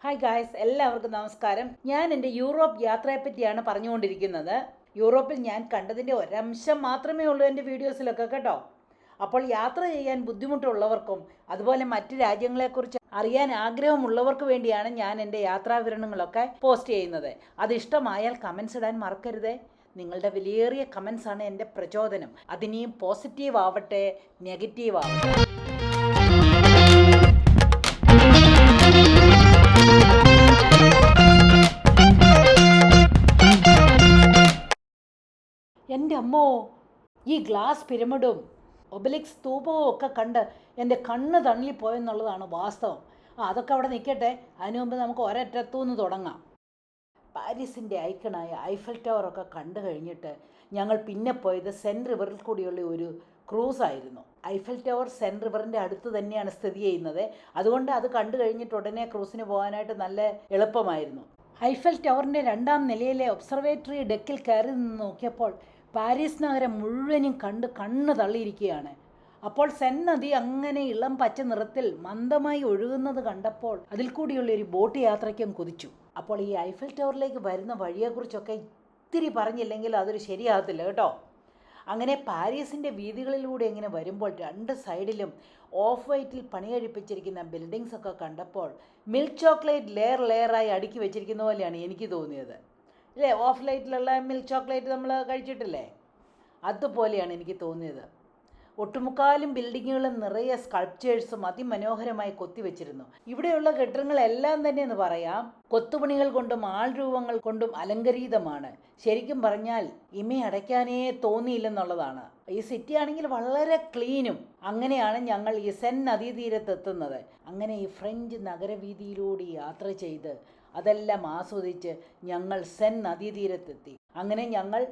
Hi guys, എല്ലാവർക്കും നമസ്കാരം. ഞാൻ എൻ്റെ യൂറോപ്പ് യാത്രയെപ്പറ്റിയാണ് പറഞ്ഞുകൊണ്ടിരിക്കുന്നത്. യൂറോപ്പിൽ ഞാൻ കണ്ടതിൻ്റെ ഒരംശം മാത്രമേ ഉള്ളൂ എൻ്റെ വീഡിയോസിലൊക്കെ കേട്ടോ. അപ്പോൾ യാത്ര ചെയ്യാൻ ബുദ്ധിമുട്ടുള്ളവർക്കും അതുപോലെ മറ്റ് രാജ്യങ്ങളെക്കുറിച്ച് അറിയാൻ ആഗ്രഹമുള്ളവർക്ക് വേണ്ടിയാണ് ഞാൻ എൻ്റെ യാത്രാവിവരണങ്ങളൊക്കെ പോസ്റ്റ് ചെയ്യുന്നത്. അത് ഇഷ്ടമായാൽ കമൻസ് ഇടാൻ മറക്കരുതേ. നിങ്ങളുടെ വിലയേറിയ കമൻസാണ് എൻ്റെ പ്രചോദനം. അതിനിയും പോസിറ്റീവ് ആവട്ടെ, നെഗറ്റീവ് ആവട്ടെ. എൻ്റെ അമ്മോ, ഈ ഗ്ലാസ് പിരമിഡും ഒബലിക്സ് സ്തൂപവും ഒക്കെ കണ്ട് എൻ്റെ കണ്ണ് തള്ളിപ്പോയെന്നുള്ളതാണ് വാസ്തവം. അതൊക്കെ അവിടെ നിൽക്കട്ടെ. അതിനു മുമ്പ് നമുക്ക് ഒരറ്റത്തുനിന്ന് തുടങ്ങാം. പാരീസിൻ്റെ ഐക്കണായ ഐഫൽ ടവറൊക്കെ കണ്ടു കഴിഞ്ഞിട്ട് ഞങ്ങൾ പിന്നെ പോയത് സെൻ റിവറിൽ കൂടിയുള്ള ഒരു ക്രൂസായിരുന്നു. ഐഫൽ ടവർ സെൻ റിവറിൻ്റെ അടുത്ത് തന്നെയാണ് സ്ഥിതി ചെയ്യുന്നത്. അതുകൊണ്ട് അത് കണ്ടു കഴിഞ്ഞിട്ട് ഉടനെ ക്രൂസിന് പോകാനായിട്ട് നല്ല എളുപ്പമായിരുന്നു. ഐഫൽ ടവറിൻ്റെ 2ാം നിലയിലെ ഒബ്സർവേറ്ററി ഡെക്കിൽ കയറി നിന്ന് നോക്കിയപ്പോൾ പാരീസ് നഗരം മുഴുവനും കണ്ണ് തള്ളിയിരിക്കുകയാണ്. അപ്പോൾ സെൻ നദി അങ്ങനെ ഇളം പച്ച നിറത്തിൽ മന്ദമായി ഒഴുകുന്നത് കണ്ടപ്പോൾ അതിൽ കൂടിയുള്ള ഒരു ബോട്ട് യാത്രയ്ക്കും കുതിച്ചു. അപ്പോൾ ഈ ഐഫൽ ടവറിലേക്ക് വരുന്ന വഴിയെക്കുറിച്ചൊക്കെ ഇത്തിരി പറഞ്ഞില്ലെങ്കിൽ അതൊരു ശരിയാകത്തില്ല കേട്ടോ. അങ്ങനെ പാരീസിൻ്റെ വീതികളിലൂടെ ഇങ്ങനെ വരുമ്പോൾ 2 സൈഡിലും ഓഫ് വൈറ്റിൽ പണി കഴിപ്പിച്ചിരിക്കുന്ന ബിൽഡിങ്സ് ഒക്കെ കണ്ടപ്പോൾ മിൽക്ക് ചോക്ലേറ്റ് ലെയറായി അടുക്കി വെച്ചിരിക്കുന്ന പോലെയാണ് എനിക്ക് തോന്നിയത്. ഇല്ലേ, ഓഫ് ലൈറ്റിലുള്ള മിൽക്ക് ചോക്ലേറ്റ് നമ്മൾ കഴിച്ചിട്ടില്ലേ, അതുപോലെയാണ് എനിക്ക് തോന്നിയത്. ഒട്ടുമുക്കാലും ബിൽഡിങ്ങുകളും നിറയെ സ്കൾപ്ചേഴ്സും അതിമനോഹരമായി കൊത്തിവെച്ചിരുന്നു. ഇവിടെയുള്ള കെട്ടിടങ്ങളെല്ലാം തന്നെ എന്ന് പറയാം കൊത്തുപണികൾ കൊണ്ടും ആൾരൂപങ്ങൾ കൊണ്ടും അലങ്കരിതമാണ്. ശരിക്കും പറഞ്ഞാൽ ഇമയടയ്ക്കാനേ തോന്നിയില്ലെന്നുള്ളതാണ്. ഈ സിറ്റി ആണെങ്കിൽ വളരെ ക്ലീനും. അങ്ങനെയാണ് ഞങ്ങൾ ഈ സെൻ നദീതീരത്തെത്തുന്നത്. അങ്ങനെ ഈ ഫ്രഞ്ച് നഗരവീതിയിലൂടെ യാത്ര ചെയ്ത് അതെല്ലാം ആസ്വദിച്ച് ഞങ്ങൾ സെൻ നദീതീരത്തെത്തി. അങ്ങനെ ഞങ്ങൾ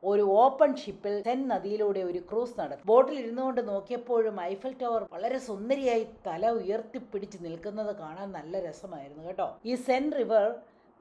ഒരു ഓപ്പൺ ഷിപ്പിൽ സെൻ നദിയിലൂടെ ഒരു ക്രൂസ് നടത്തി. ബോട്ടിൽ ഇരുന്നുകൊണ്ട് നോക്കിയപ്പോഴും ഐഫൽ ടവർ വളരെ സുന്ദരിയായി തല ഉയർത്തിപ്പിടിച്ച് നിൽക്കുന്നത് കാണാൻ നല്ല രസമായിരുന്നു കേട്ടോ. ഈ സെൻ റിവർ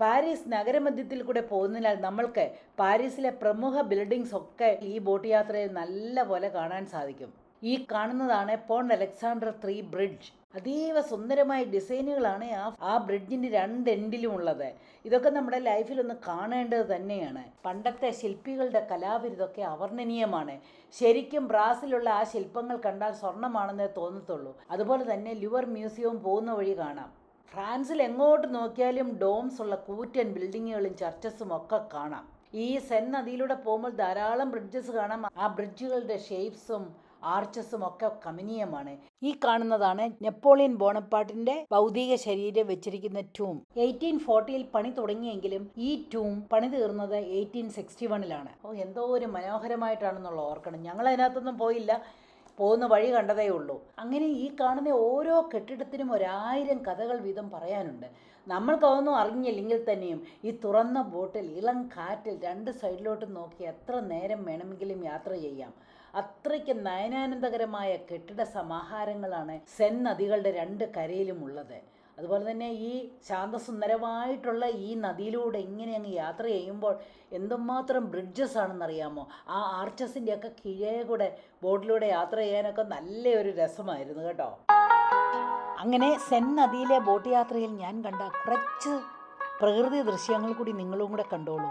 പാരീസ് നഗരമധ്യത്തിൽ കൂടെ പോകുന്നതിനാൽ നമ്മൾക്ക് പാരീസിലെ പ്രമുഖ ബിൽഡിങ്സ് ഒക്കെ ഈ ബോട്ട് യാത്രയിൽ നല്ല പോലെ കാണാൻ സാധിക്കും. ഈ കാണുന്നതാണ് പോണ്ട് അലക്സാണ്ടർ 3 ബ്രിഡ്ജ്. അതീവ സുന്ദരമായ ഡിസൈനുകളാണ് ആ ബ്രിഡ്ജിൻ്റെ 2 എൻഡിലും ഉള്ളത്. ഇതൊക്കെ നമ്മുടെ ലൈഫിലൊന്ന് കാണേണ്ടത് തന്നെയാണ്. പണ്ടത്തെ ശില്പികളുടെ കലാവിരുതൊക്കെ അവർണ്ണനീയമാണ്. ശരിക്കും ബ്രാസിലുള്ള ആ ശില്പങ്ങൾ കണ്ടാൽ സ്വർണ്ണമാണെന്നേ തോന്നത്തുള്ളൂ. അതുപോലെ തന്നെ ലുവർ മ്യൂസിയവും പോകുന്ന വഴി കാണാം. ഫ്രാൻസിൽ എങ്ങോട്ട് നോക്കിയാലും ഡോംസ് ഉള്ള കൂറ്റൻ ബിൽഡിങ്ങുകളും ചർച്ചസും ഒക്കെ കാണാം. ഈ സെൻ നദിയിലൂടെ പോകുമ്പോൾ ധാരാളം ബ്രിഡ്ജസ് കാണാം. ആ ബ്രിഡ്ജുകളുടെ ഷേപ്സും ആർച്ചസും ഒക്കെ കമനീയമാണ്. ഈ കാണുന്നതാണ് നെപ്പോളിയൻ ബോണപ്പാർട്ടിന്റെ ഭൗതിക ശരീരം വെച്ചിരിക്കുന്ന ടൂം. 1840 പണി തുടങ്ങിയെങ്കിലും ഈ ടൂം പണി തീർന്നത് 1861. എന്തോ ഒരു മനോഹരമായിട്ടാണെന്നുള്ള ഓർക്കണം. ഞങ്ങൾ അതിനകത്തൊന്നും പോയില്ല, പോകുന്ന വഴി കണ്ടതേ ഉള്ളൂ. അങ്ങനെ ഈ കാണുന്ന ഓരോ കെട്ടിടത്തിനും 1000 കഥകൾ വീതം പറയാനുണ്ട്. നമ്മൾക്കതൊന്നും അറിഞ്ഞില്ലെങ്കിൽ തന്നെയും ഈ തുറന്ന ബോട്ടിൽ ഇളം കാറ്റിൽ 2 സൈഡിലോട്ട് നോക്കി എത്ര നേരം വേണമെങ്കിലും യാത്ര ചെയ്യാം. അത്രയ്ക്ക് നയനാനന്ദകരമായ കെട്ടിട സമാഹാരങ്ങളാണ് സെൻ നദികളുടെ 2 കരയിലും ഉള്ളത്. അതുപോലെ തന്നെ ഈ ശാന്തസുന്ദരമായിട്ടുള്ള ഈ നദിയിലൂടെ ഇങ്ങനെ അങ്ങ് യാത്ര ചെയ്യുമ്പോൾ എന്തുമാത്രം ബ്രിഡ്ജസ് ആണെന്നറിയാമോ. ആ ആർച്ചസിൻ്റെയൊക്കെ കീഴേ കൂടെ ബോട്ടിലൂടെ യാത്ര ചെയ്യാനൊക്കെ നല്ലൊരു രസമായിരുന്നു കേട്ടോ. അങ്ങനെ സെൻ നദിയിലെ ബോട്ട് യാത്രയിൽ ഞാൻ കണ്ട കുറച്ച് പ്രകൃതി ദൃശ്യങ്ങൾ കൂടി നിങ്ങളും കൂടെ കണ്ടോളൂ.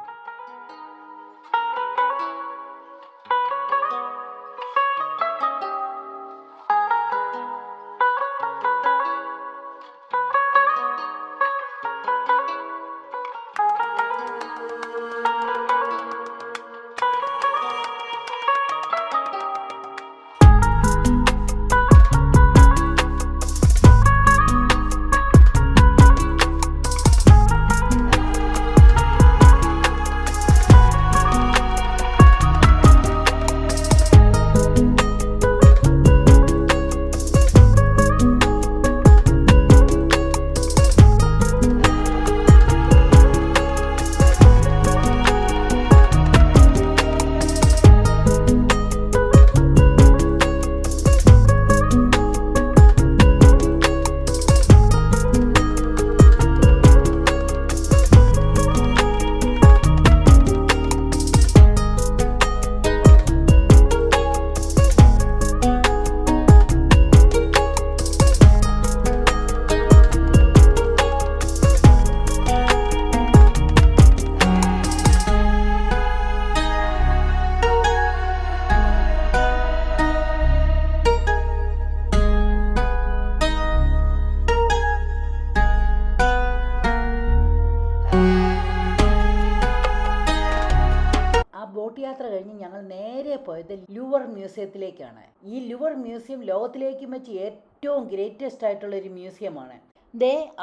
ബോട്ട് യാത്ര കഴിഞ്ഞ് ഞങ്ങൾ നേരെ പോയത് ലൂവർ മ്യൂസിയത്തിലേക്കാണ്. ഈ ലൂവർ മ്യൂസിയം ലോകത്തിലേക്കും വെച്ച് ഏറ്റവും ഗ്രേറ്റസ്റ്റ് ആയിട്ടുള്ള ഒരു മ്യൂസിയമാണ്.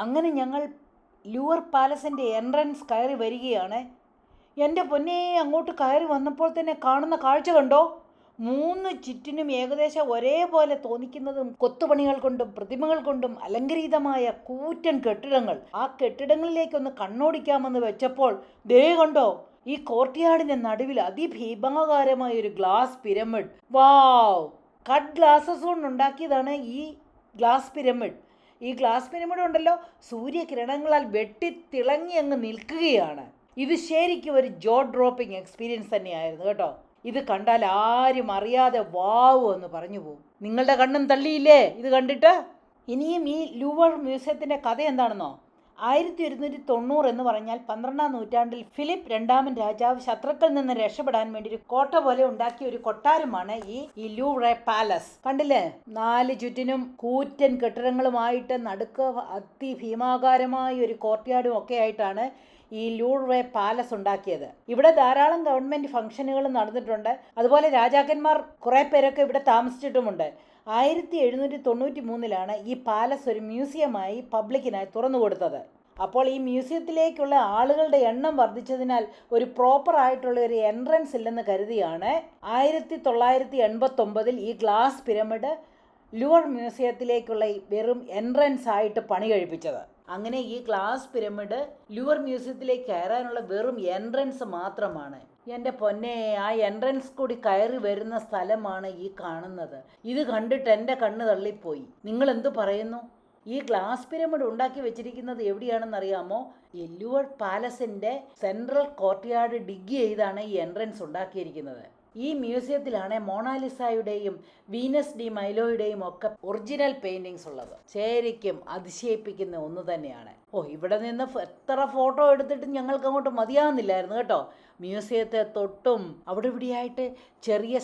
അങ്ങനെ ഞങ്ങൾ ലൂവർ പാലസിൻ്റെ എൻട്രൻസ് കയറി വരികയാണ്. എൻ്റെ പൊന്നേ, അങ്ങോട്ട് കയറി വന്നപ്പോൾ തന്നെ കാണുന്ന കാഴ്ച കണ്ടോ? 3 ചുറ്റിനും ഏകദേശം ഒരേപോലെ തോന്നിക്കുന്നതും കൊത്തുപണികൾ കൊണ്ടും പ്രതിമകൾ കൊണ്ടും അലങ്കരിതമായ കൂറ്റൻ കെട്ടിടങ്ങൾ. ആ കെട്ടിടങ്ങളിലേക്കൊന്ന് കണ്ണോടിക്കാമെന്ന് വെച്ചപ്പോൾ കണ്ടോ, ഈ കോർട്ട്യാർഡിൻ്റെ നടുവിൽ അതിഭീമാകാരമായ ഒരു ഗ്ലാസ് പിരമിഡ്. വാവ്! കട്ട് ഗ്ലാസസ് കൊണ്ടുണ്ടാക്കിയതാണ് ഈ ഗ്ലാസ് പിരമിഡ്. ഈ ഗ്ലാസ് പിരമിഡ് ഉണ്ടല്ലോ, സൂര്യകിരണങ്ങളാൽ വെട്ടിത്തിളങ്ങി അങ്ങ് നിൽക്കുകയാണ്. ഇത് ശരിക്കും ഒരു ജോ ഡ്രോപ്പിംഗ് എക്സ്പീരിയൻസ് തന്നെയായിരുന്നു കേട്ടോ. ഇത് കണ്ടാൽ ആരും അറിയാതെ വാവ് എന്ന് പറഞ്ഞു പോകും. നിങ്ങളുടെ കണ്ണും തള്ളിയില്ലേ ഇത് കണ്ടിട്ട്? ഇനിയും ഈ ലൂവർ മ്യൂസിയത്തിൻ്റെ കഥ എന്താണെന്നോ? 1190 എന്ന് പറഞ്ഞാൽ 12-ാം നൂറ്റാണ്ടിൽ ഫിലിപ്പ് 2 രാജാവ് ശത്രുക്കളിൽ നിന്ന് രക്ഷപ്പെടാൻ വേണ്ടി ഒരു കോട്ട പോലെ ഉണ്ടാക്കിയ ഒരു കൊട്ടാരമാണ് ഈ ലൂവർ പാലസ്. കണ്ടില്ലേ? 4 ചുറ്റിനും കൂറ്റൻ കെട്ടിടങ്ങളുമായിട്ട് നടുക്ക് അതിഭീമാകാരമായ ഒരു കോർട്ട്യാർഡും ഒക്കെ ആയിട്ടാണ് ഈ ലൂവർ പാലസ് ഉണ്ടാക്കിയത്. ഇവിടെ ധാരാളം ഗവൺമെൻറ് ഫംഗ്ഷനുകൾ നടന്നിട്ടുണ്ട്. അതുപോലെ രാജാക്കന്മാർ കുറേ പേരൊക്കെ ഇവിടെ താമസിച്ചിട്ടുമുണ്ട്. 1793 ഈ പാലസ് ഒരു മ്യൂസിയമായി പബ്ലിക്കിനായി തുറന്നു കൊടുത്തത്. അപ്പോൾ ഈ മ്യൂസിയത്തിലേക്കുള്ള ആളുകളുടെ എണ്ണം വർദ്ധിച്ചതിനാൽ ഒരു പ്രോപ്പർ ആയിട്ടുള്ള ഒരു എൻട്രൻസ് ഇല്ലെന്ന് കരുതിയാണ് 1989 ഈ ഗ്ലാസ് പിരമിഡ് ലൂവർ മ്യൂസിയത്തിലേക്കുള്ള വെറും എൻട്രൻസ് ആയിട്ട് പണി കഴിപ്പിച്ചത്. അങ്ങനെ ഈ ഗ്ലാസ് പിരമിഡ് ലൂവർ മ്യൂസിയത്തിലേക്ക് കയറാനുള്ള വെറും എൻട്രൻസ് മാത്രമാണ്. എൻ്റെ പൊന്നെ, ആ എൻട്രൻസ് കൂടി കയറി വരുന്ന സ്ഥലമാണ് ഈ കാണുന്നത്. ഇത് കണ്ടിട്ട് എൻ്റെ കണ്ണ് തള്ളിപ്പോയി. നിങ്ങൾ എന്തു പറയുന്നു? ഈ ഗ്ലാസ് പിരമിഡ് ഉണ്ടാക്കി വെച്ചിരിക്കുന്നത് എവിടെയാണെന്ന് അറിയാമോ? ഈ ലൂവർ പാലസിൻ്റെ സെൻട്രൽ കോർട്ട്യാർഡ് ഡിഗ് ചെയ്താണ് ഈ എൻട്രൻസ് ഉണ്ടാക്കിയിരിക്കുന്നത്. ഈ മ്യൂസിയത്തിലാണ് മൊണാലിസയുടെയും വീനസ് ഡി മൈലോയുടെയും ഒക്കെ ഒറിജിനൽ പെയിൻറ്റിങ്സ് ഉള്ളത്. ശരിക്കും അതിശയിപ്പിക്കുന്ന ഒന്ന് തന്നെയാണ്. ഇവിടെ നിന്ന് എത്ര ഫോട്ടോ എടുത്തിട്ട് ഞങ്ങൾക്ക് അങ്ങോട്ട് മതിയാവുന്നില്ലായിരുന്നു കേട്ടോ. മ്യൂസിയത്തെ തൊട്ടും അവിടെ ഇവിടെയായിട്ട് ചെറിയ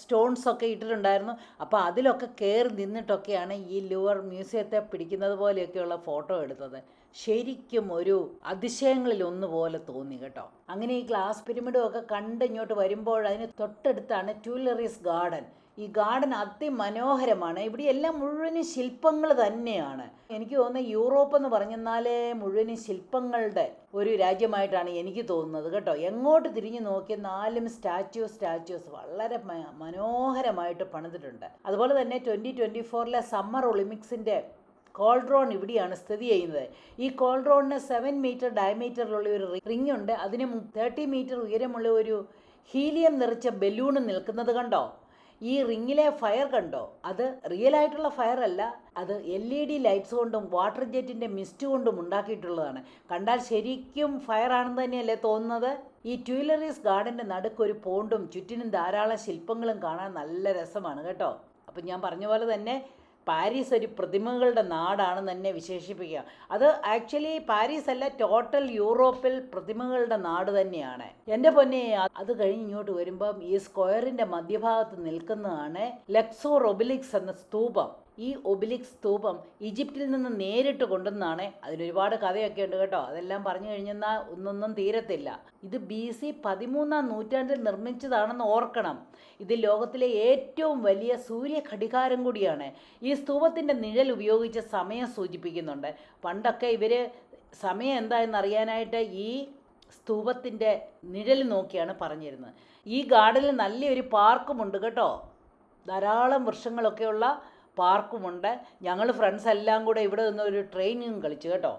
സ്റ്റോൺസ് ഒക്കെ ഇട്ടിട്ടുണ്ടായിരുന്നു. അപ്പോൾ അതിലൊക്കെ കയറി നിന്നിട്ടൊക്കെയാണ് ഈ ലൂവർ മ്യൂസിയത്തെ പിടിക്കുന്നത് പോലെയൊക്കെയുള്ള ഫോട്ടോ എടുത്തത്. ശരിക്കും ഒരു അതിശയങ്ങളിൽ ഒന്നുപോലെ തോന്നി കേട്ടോ. അങ്ങനെ ഈ ഗ്ലാസ് പിരമിഡും ഒക്കെ കണ്ട് ഇങ്ങോട്ട് വരുമ്പോൾ അതിന് തൊട്ടടുത്താണ് ട്യൂലറീസ് ഗാർഡൻ. ഈ ഗാർഡൻ അതിമനോഹരമാണ്. ഇവിടെ എല്ലാം മുഴുവനും ശില്പങ്ങൾ തന്നെയാണ്. എനിക്ക് തോന്നുന്നത് യൂറോപ്പ് എന്ന് പറഞ്ഞാലേ മുഴുവനും ശില്പങ്ങളുടെ ഒരു രാജ്യമായിട്ടാണ് എനിക്ക് തോന്നുന്നത് കേട്ടോ. എങ്ങോട്ട് തിരിഞ്ഞു നോക്കിയ 4 സ്റ്റാച്യൂസ് വളരെ മനോഹരമായിട്ട് പണിതിട്ടുണ്ട്. അതുപോലെ തന്നെ 2024 സമ്മർ ഒളിമ്പിക്സിൻ്റെ കോൾഡ്രോൺ ഇവിടെയാണ് സ്ഥിതി ചെയ്യുന്നത്. ഈ കോൾഡ്രോണിന് 7 മീറ്റർ ഡയമീറ്ററിലുള്ള ഒരു റിംഗ് ഉണ്ട്. അതിന് 30 മീറ്റർ ഉയരമുള്ള ഒരു ഹീലിയം നിറച്ച ബലൂൺ നിൽക്കുന്നത് കണ്ടോ? ഈ റിങ്ങിലെ ഫയർ കണ്ടോ? അത് റിയൽ ആയിട്ടുള്ള ഫയർ അല്ല, അത് LED ലൈറ്റ്സ് കൊണ്ടും വാട്ടർ ജെറ്റിൻ്റെ മിസ്റ്റ് കൊണ്ടും ഉണ്ടാക്കിയിട്ടുള്ളതാണ്. കണ്ടാൽ ശരിക്കും ഫയർ ആണെന്ന് തന്നെയല്ലേ തോന്നുന്നത്? ഈ ട്യൂലറീസ് ഗാർഡൻ്റെ നടുക്കൊരു പോണ്ടും ചുറ്റിനും ധാരാളം ശില്പങ്ങളും കാണാൻ നല്ല രസമാണ് കേട്ടോ. അപ്പം ഞാൻ പറഞ്ഞ പോലെ തന്നെ പാരീസ് ഒരു പ്രതിമകളുടെ നാടാണെന്ന് തന്നെ വിശേഷിപ്പിക്കുക. അത് ആക്ച്വലി പാരീസ് അല്ല, ടോട്ടൽ യൂറോപ്പിൽ പ്രതിമകളുടെ നാട് തന്നെയാണ്. എൻ്റെ പൊന്നെ, അത് കഴിഞ്ഞ് ഇങ്ങോട്ട് വരുമ്പം ഈ സ്ക്വയറിൻ്റെ മധ്യഭാഗത്ത് നിൽക്കുന്നതാണ് ലക്സോർ ഒബിലിക്സ് എന്ന സ്തൂപം. ഈ ഒബിലിക്സ് സ്തൂപം ഈജിപ്തിൽ നിന്ന് നേരിട്ട് കൊണ്ടുവന്നാണ്. അതിനൊരുപാട് കഥയൊക്കെ ഉണ്ട് കേട്ടോ. അതെല്ലാം പറഞ്ഞു കഴിഞ്ഞാൽ ഒന്നൊന്നും തീരത്തില്ല. ഇത് BC 13-ാം നൂറ്റാണ്ടിൽ നിർമ്മിച്ചതാണെന്ന് ഓർക്കണം. ഇത് ലോകത്തിലെ ഏറ്റവും വലിയ സൂര്യഘടികാരം കൂടിയാണ്. ഈ സ്തൂപത്തിൻ്റെ നിഴൽ ഉപയോഗിച്ച് സമയം സൂചിപ്പിക്കുന്നുണ്ട്. പണ്ടൊക്കെ ഇവർ സമയം എന്താണെന്ന് അറിയാനായിട്ട് ഈ സ്തൂപത്തിൻ്റെ നിഴൽ നോക്കിയാണ് പറഞ്ഞിരുന്നത്. ഈ ഗാർഡനിൽ നല്ലൊരു പാർക്കുമുണ്ട് കേട്ടോ. ധാരാളം വൃക്ഷങ്ങളൊക്കെയുള്ള പാർക്കുമുണ്ട്. ഞങ്ങൾ ഫ്രണ്ട്സ് എല്ലാം കൂടെ ഇവിടെ നിന്ന് ഒരു ട്രെയിനിങ് കളിച്ചു കേട്ടോ.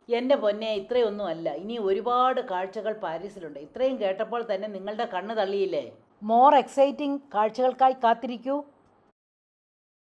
എൻ്റെ പൊന്നെ, ഇത്രയൊന്നും അല്ല, ഇനി ഒരുപാട് കാഴ്ചകൾ പാരീസിലുണ്ട്. ഇത്രയും കേട്ടപ്പോൾ തന്നെ നിങ്ങളുടെ കണ്ണ് തള്ളിയില്ലേ? മോർ എക്സൈറ്റിംഗ് കാഴ്ചകൾക്കായി കാത്തിരിക്കൂ.